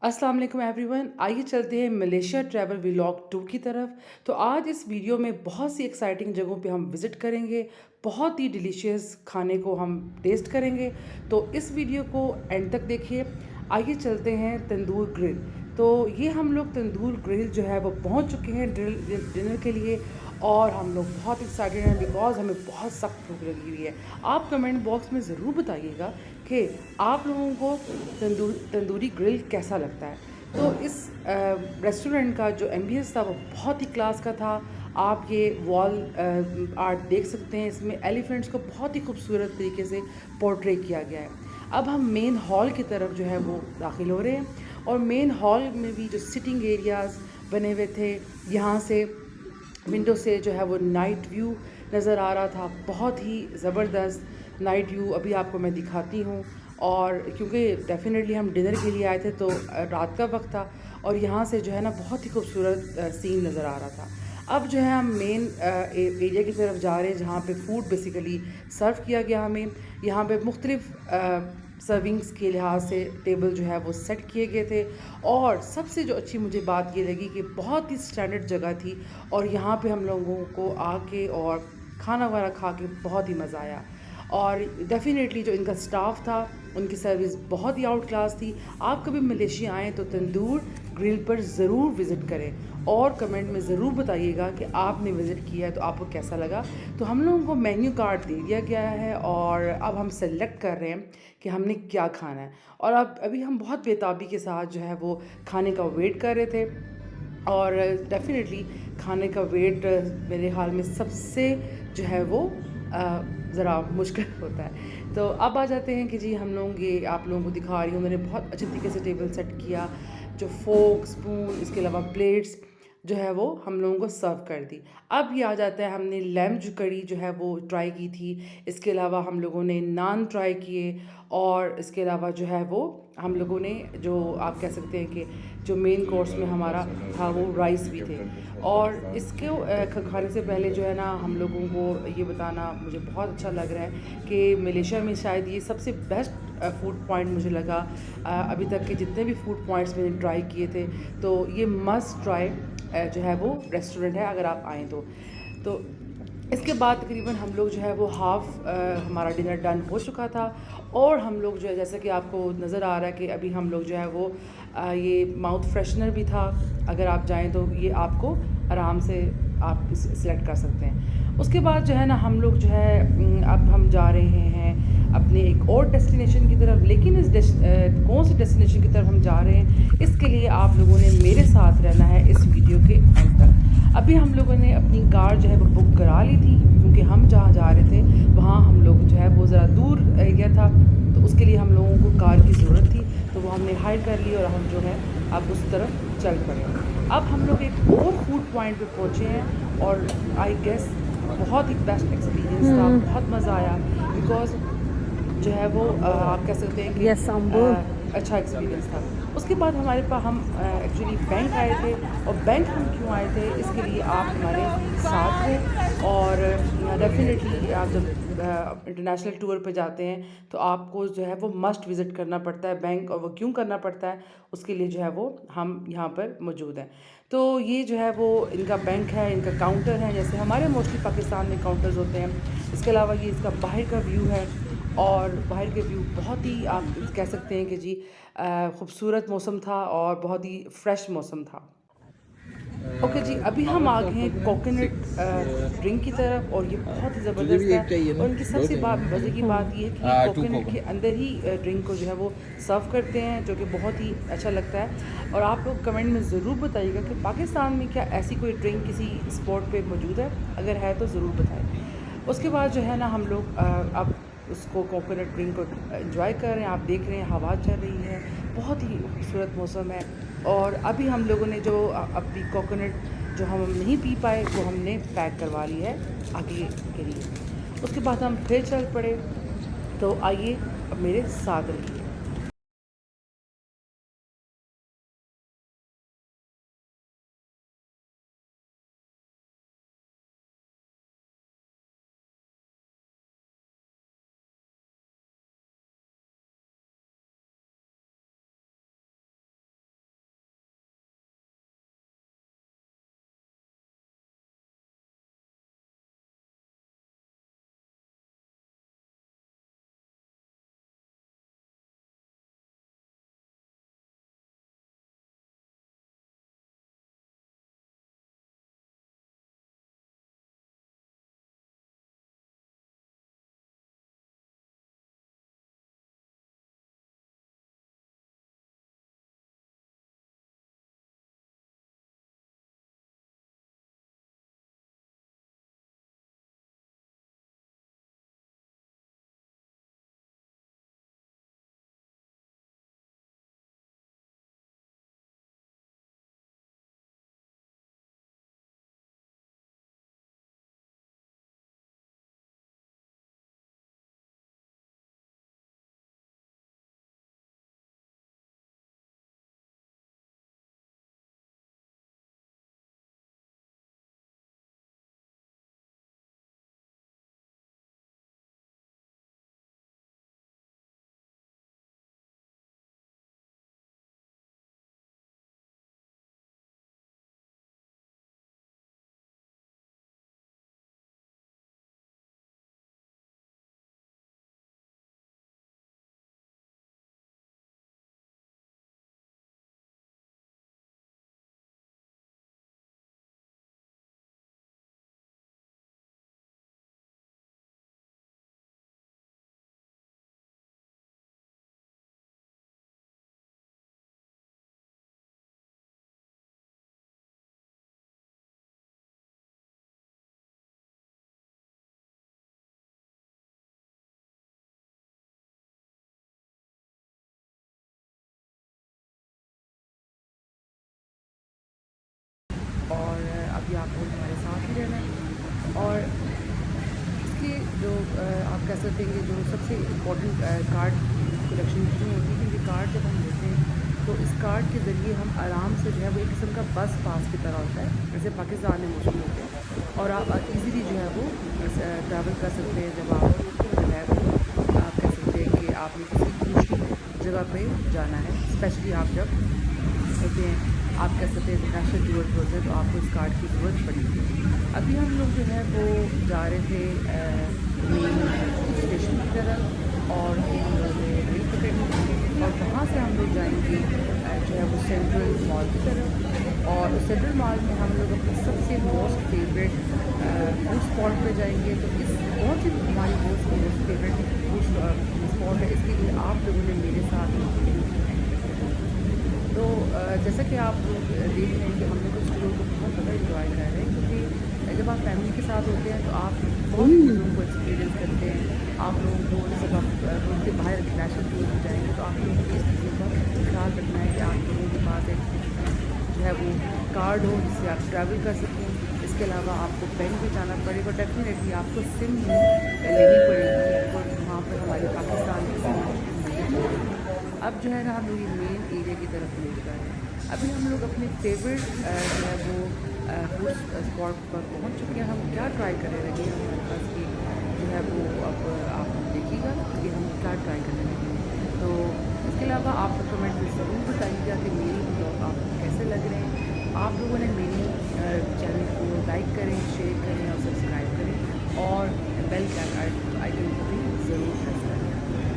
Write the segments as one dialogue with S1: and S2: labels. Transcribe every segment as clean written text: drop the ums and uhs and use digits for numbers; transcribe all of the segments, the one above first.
S1: अस्सलाम वालेकुम एवरीवन। आइए चलते हैं मलेशिया ट्रैवल व्लॉग 2 की तरफ। तो आज इस वीडियो में बहुत सी एक्साइटिंग जगहों पे हम विज़िट करेंगे, बहुत ही डिलीशियस खाने को हम टेस्ट करेंगे। तो इस वीडियो को एंड तक देखिए। आइए चलते हैं तंदूर ग्रिल। तो ये हम लोग तंदूर ग्रिल जो है वो पहुंच चुके हैं डिनर के लिए, और हम लोग बहुत एक्साइटेड हैं बिकॉज़ हमें बहुत सख्त भूख लगी हुई है। आप कमेंट बॉक्स में ज़रूर बताइएगा कि आप लोगों को तंदूरी ग्रिल कैसा लगता है। तो इस रेस्टोरेंट का जो एम्बियंस था वो बहुत ही क्लास का था। आप ये वॉल आर्ट देख सकते हैं, इसमें एलिफेंट्स को बहुत ही खूबसूरत तरीके से पोर्ट्रे किया गया है। अब हम मेन हॉल की तरफ जो है वो दाखिल हो रहे हैं, और मेन हॉल में भी जो सिटिंग एरियाज़ बने हुए थे, यहाँ से विंडो से जो है वो नाइट व्यू नज़र आ रहा था। बहुत ही ज़बरदस्त नाइट व्यू अभी आपको मैं दिखाती हूँ। और क्योंकि डेफिनेटली हम डिनर के लिए आए थे तो रात का वक्त था, और यहाँ से जो है ना बहुत ही खूबसूरत सीन नज़र आ रहा था। अब जो है हम मेन एरिया की तरफ जा रहे हैं, जहाँ पे फूड बेसिकली सर्व किया गया हमें। यहाँ पे मुख्तलिफ सर्विंग्स के लिहाज से टेबल जो है वो सेट किए गए थे। और सबसे जो अच्छी मुझे बात ये लगी कि बहुत ही स्टैंडर्ड जगह थी, और यहाँ पे हम लोगों को आके और खाना वाना खा के बहुत ही मज़ा आया। और डेफ़िनेटली जो इनका स्टाफ था, उनकी सर्विस बहुत ही आउट क्लास थी। आप कभी मलेशिया आएँ तो तंदूर ग्रिल पर ज़रूर विज़िट करें, और कमेंट में ज़रूर बताइएगा कि आपने विज़िट किया है तो आपको कैसा लगा। तो हम लोगों को मेन्यू कार्ड दे दिया गया है, और अब हम सेलेक्ट कर रहे हैं कि हमने क्या खाना है। और अब अभी हम बहुत बेताबी के साथ जो है वो खाने का वेट कर रहे थे। और डेफ़िनेटली खाने का वेट मेरे ख़्याल में सबसे जो है वो ज़रा मुश्किल होता है। तो अब आ जाते हैं कि जी हम लोग ये आप लोगों को दिखा रही हूँ, मैंने बहुत अच्छे तरीके से टेबल सेट किया। जो फ़ोर्क, स्पून, इसके अलावा प्लेट्स जो है वो हम लोगों को सर्व कर दी। अब ये आ जाता है, हमने लैम्ब जो कड़ी जो है वो ट्राई की थी। इसके अलावा हम लोगों ने नान ट्राई किए, और इसके अलावा जो है वो हम लोगों ने जो आप कह सकते हैं कि जो मेन कोर्स में हमारा था वो राइस भी थे। और इसको खाने से पहले जो है ना हम लोगों को ये बताना मुझे बहुत अच्छा लग रहा है कि मलेशिया में शायद ये सबसे बेस्ट फूड पॉइंट मुझे लगा। अभी तक के जितने भी फूड पॉइंट्स मैंने ट्राई किए थे, तो ये मस्ट ट्राई जो है वो रेस्टोरेंट है अगर आप आएँ तो इसके बाद तकरीबन हम लोग जो है वो हमारा डिनर डन हो चुका था। और हम लोग जो है, जैसे कि आपको नज़र आ रहा है कि अभी हम लोग जो है वो ये माउथ फ्रेशनर भी था। अगर आप जाएं तो ये आपको आराम से आप सिलेक्ट कर सकते हैं। उसके बाद जो है ना हम लोग जो है अब हम जा रहे हैं अपने एक और डेस्टिनेशन की तरफ। लेकिन कौन सी डेस्टिनेशन की तरफ हम जा रहे हैं, इसके लिए आप लोगों ने मेरे साथ रहना है इस वीडियो के एंड तक। अभी हम लोगों ने अपनी कार जो है वो बुक करा ली थी, क्योंकि हम जहाँ जा रहे थे वहाँ हम लोग जो है वो ज़रा दूर एरिया था, तो उसके लिए हम लोगों को कार की ज़रूरत थी। तो वो हमने हायर कर ली, और हम जो है अब उस तरफ चल पड़े। अब हम लोग एक और फूड पॉइंट पे पहुँचे हैं, और आई गेस बहुत ही बेस्ट एक्सपीरियंस था, बहुत मज़ा आया। बिकॉज़ जो है वो आप कह सकते हैं कि
S2: Yes, Sambu.
S1: अच्छा एक्सपीरियंस था। उसके बाद हमारे पास हम एक्चुअली बैंक आए थे, और बैंक हम क्यों आए थे इसके लिए आप हमारे साथ रहें। और डेफ़िनेटली आप जब इंटरनेशनल टूर पे जाते हैं तो आपको जो है वो मस्ट विज़िट करना पड़ता है बैंक, और वो क्यों करना पड़ता है उसके लिए जो है वो हम यहाँ पर मौजूद हैं। तो ये जो है वो इनका बैंक है, इनका काउंटर है, जैसे हमारे मोस्टली पाकिस्तान में काउंटर्स होते हैं। इसके अलावा ये इसका बाहर का व्यू है, और बाहर के व्यू बहुत ही आप कह सकते हैं कि जी खूबसूरत मौसम था, और बहुत ही फ्रेश मौसम था। ओके जी, अभी हम
S3: नंबर
S1: आ
S3: तो
S1: गए हैं
S3: आपको देना
S1: कोकोनट
S3: 6
S1: ड्रिंक की तरफ, और ये बहुत ही
S3: तुझे
S1: ज़बरदस्त
S3: भी
S1: है।
S3: एक चाहिए
S1: और
S3: ना
S1: इनकी
S3: दो
S1: सबसे
S3: चाहिए ना
S1: मज़े की बात ये है कि ये
S3: टू
S1: कोकोनट
S3: कोको
S1: के अंदर ही ड्रिंक को जो है वो सर्व करते हैं, जो कि बहुत ही अच्छा लगता है। और आप लोग कमेंट में ज़रूर बताइएगा कि पाकिस्तान में क्या ऐसी कोई ड्रिंक किसी स्पॉट पे मौजूद है, अगर है तो ज़रूर बताएं। उसके बाद जो है ना हम लोग अब उसको कोकोनट ड्रिंक को एंजॉय कर रहे हैं। आप देख रहे हैं हवा चल रही है, बहुत ही खूबसूरत मौसम है। और अभी हम लोगों ने जो अपनी कोकोनट जो हम नहीं पी पाए वो हमने पैक करवा ली है आगे के लिए। उसके बाद हम फिर चल पड़े। तो आइए अब मेरे साथ रहिए। कह सकते हैं कि जो सबसे इम्पोर्टेंट कार्ड कलेक्शन क्यों होती है, क्योंकि कार्ड जब हम लेते हैं तो इस कार्ड के ज़रिए हम आराम से जो है वो एक किस्म का बस पास की तरह होता है, जैसे पाकिस्तान में मुश्किल होते हैं, और आप इजीली जो है वो ट्रैवल कर सकते हैं। जब आप जो है वो आप कह सकते हैं कि आपने किसी दूसरी जगह पे जाना है, स्पेशली आप जब होते हैं, आप कह सकते हैं इंटरनेशनल टूर पे होते हैं, तो आपको इस कार्ड की ज़रूरत पड़ेगी। अभी हम लोग जो है वो जा रहे थे मेन स्टेशन की तरफ, और हम लोग ने रेल पकड़नी थी, और वहाँ से हम लोग जाएंगे जो है वो सेंट्रल मॉल की तरफ। और सेंट्रल मॉल में हम लोग अपने सबसे मोस्ट फेवरेट फूड स्पॉट पे जाएंगे। तो इस कौन सी हमारी मोस्ट फेवरेट फूड स्पॉट है, इसके लिए आप लोगों ने मेरे साथ तो जैसा कि आप लोग देख रहे हैं कि हम लोग उस टूर को बहुत ज़्यादा इंजॉय कर रहे हैं, क्योंकि जब आप फैमिली के साथ होते हैं तो आप बहुत चीज़ों को एक्सपीरियंस करते हैं। आप लोगों को जब आप मुल्क के बाहर इंटरनेशनल टूर पर जाएंगे तो आप लोगों को इस चीज़ों का ख्याल रखना है कि आप लोगों के पास एक जो है वो कार्ड हो जिससे आप ट्रैवल कर सकें। इसके अलावा आपको बैंक भी जाना पड़ेगा, डेफिनेटली आपको सिम लेनी पड़ेगी, और वहाँ पर हमारे पाकिस्तान की सिम अब जो है ना हम लोग ये मेन एरिया की तरफ मूव कर रहे हैं। अभी हम लोग अपने फेवरेट जो है वो फूड स्पॉट पर पहुंच चुके हैं। हम क्या ट्राई करने लगे हैं, हमारे पास की जो है वो अब आप देखिएगा कि हम क्या ट्राई करने लगे हैं। तो इसके अलावा आप लोग कमेंट में ज़रूर बताइएगा कि मेरी ब्लॉग आपको कैसे लग रहे हैं। आप लोगों ने मेरे चैनल को लाइक करें, शेयर करें और सब्सक्राइब करें, और बेल के आइकन को भी ज़रूर प्रेस करें।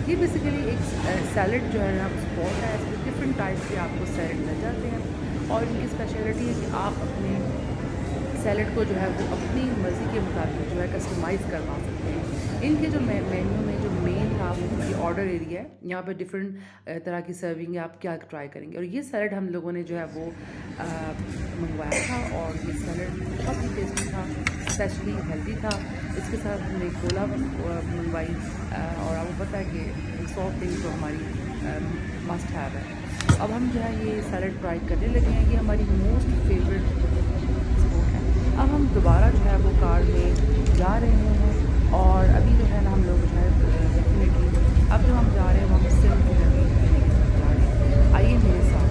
S1: ये बेसिकली एक सैलड जो है ना स्पॉट है, इसमें डिफरेंट टाइप के आपको सैलड मिल जाते हैं, और इनकी स्पेशलिटी है कि आप अपने सैलड को जो है वो अपनी मर्ज़ी के मुताबिक जो है कस्टमाइज़ करवा सकते हैं। इनके जो मेन्यू में जो मेन था वो ये ऑर्डर एरिया है, यहाँ पे डिफरेंट तरह की सर्विंग है, आप क्या ट्राई करेंगे। और ये सैलड हम लोगों ने जो है वो मंगवाया था, और ये सैलड बहुत ही टेस्टी था, स्पेशली हेल्दी था। इसके साथ हमने कोला मंगवाई, और आपको पता है कि सॉफ्ट ड्रिंक तो हमारी मस्ट हैव है। अब हम जो है ये सैलड ट्राई करने लगे हैं, ये हमारी मोस्ट फेवरेट स्पॉट है। अब हम दोबारा जो है वो कार में जा रहे हैं, और अभी जो है ना हम लोग जो है डेफिनेटली अब जो हम जा रहे हैं वो हम सिम की तरफ जा रहे हैं। आइए मेरे साथ।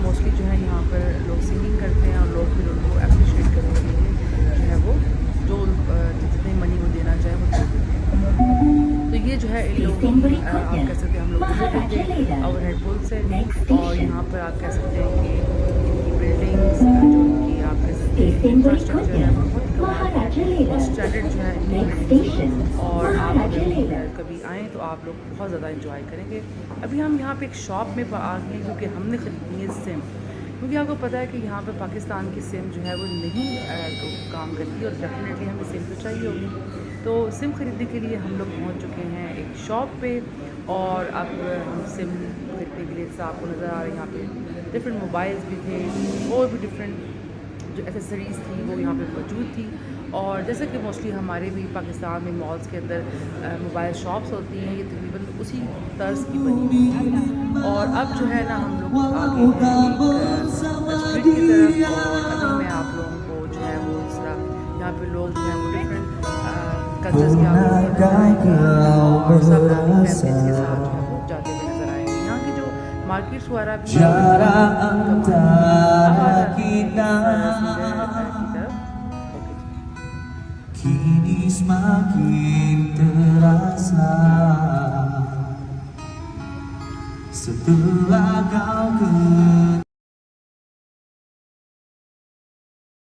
S1: मोस्टली जो है यहाँ पर लोग सिंगिंग करते हैं, और लोग फिर उनको अप्रिशिएट करने के लिए जो है वो जो जितने मनी वो देना चाहे वो दे देते हैं। तो ये जो है इन लोगों आप कह सकते हैं हम लोग विजिट और हेड पुल से, और यहाँ पर आप कह सकते हैं कि इनकी बिल्डिंग्स जो इनकी आप कह सकते हैं इंफ्रास्ट्रक्चर है बहुत स्टैंडर्ड जो है इनकी, और आप अगर कभी आएँ तो आप लोग बहुत ज़्यादा इंजॉय करेंगे। अभी हम यहाँ पे एक शॉप में आ गए हैं, क्योंकि हमने ख़रीदनी है सिम, क्योंकि आपको पता है कि यहाँ पर पाकिस्तान की सिम जो है वो नहीं काम करती, और डेफिनेटली हमें सिम तो चाहिए होगी। तो सिम ख़रीदने के लिए हम लोग पहुँच चुके हैं एक शॉप पे, और अब हम सिम खरीदने के लिए आपको नज़र आ रहे हैं यहाँ पे डिफरेंट मोबाइल्स भी थे, और भी डिफरेंट जो एसेसरीज़ थी वो यहाँ पे मौजूद थी। और जैसे कि मोस्टली हमारे भी पाकिस्तान में मॉल्स के अंदर मोबाइल शॉप्स होती हैं, ये तकरीबन उसी तर्ज की बनी हुई थी। और अब जो है ना हम लोग आ गए हैं एक स्ट्रीट की तरफ, और अभी मैं आप लोगों को जो है वो इस तरह यहाँ पे लोग जो है वो डिफरेंट कल्चर्स के आप लोगों को नजर आएंगे, और सब अपनी फैमिलीज के साथ जो है वो जाते हुए नजर आएंगे। यहाँ की जो मार्केट्स वगैरह भी हैं, अब आ जाते हैं इस सिंगर की तरफ। ओके जी।
S2: Kini semakin terasa setelah kau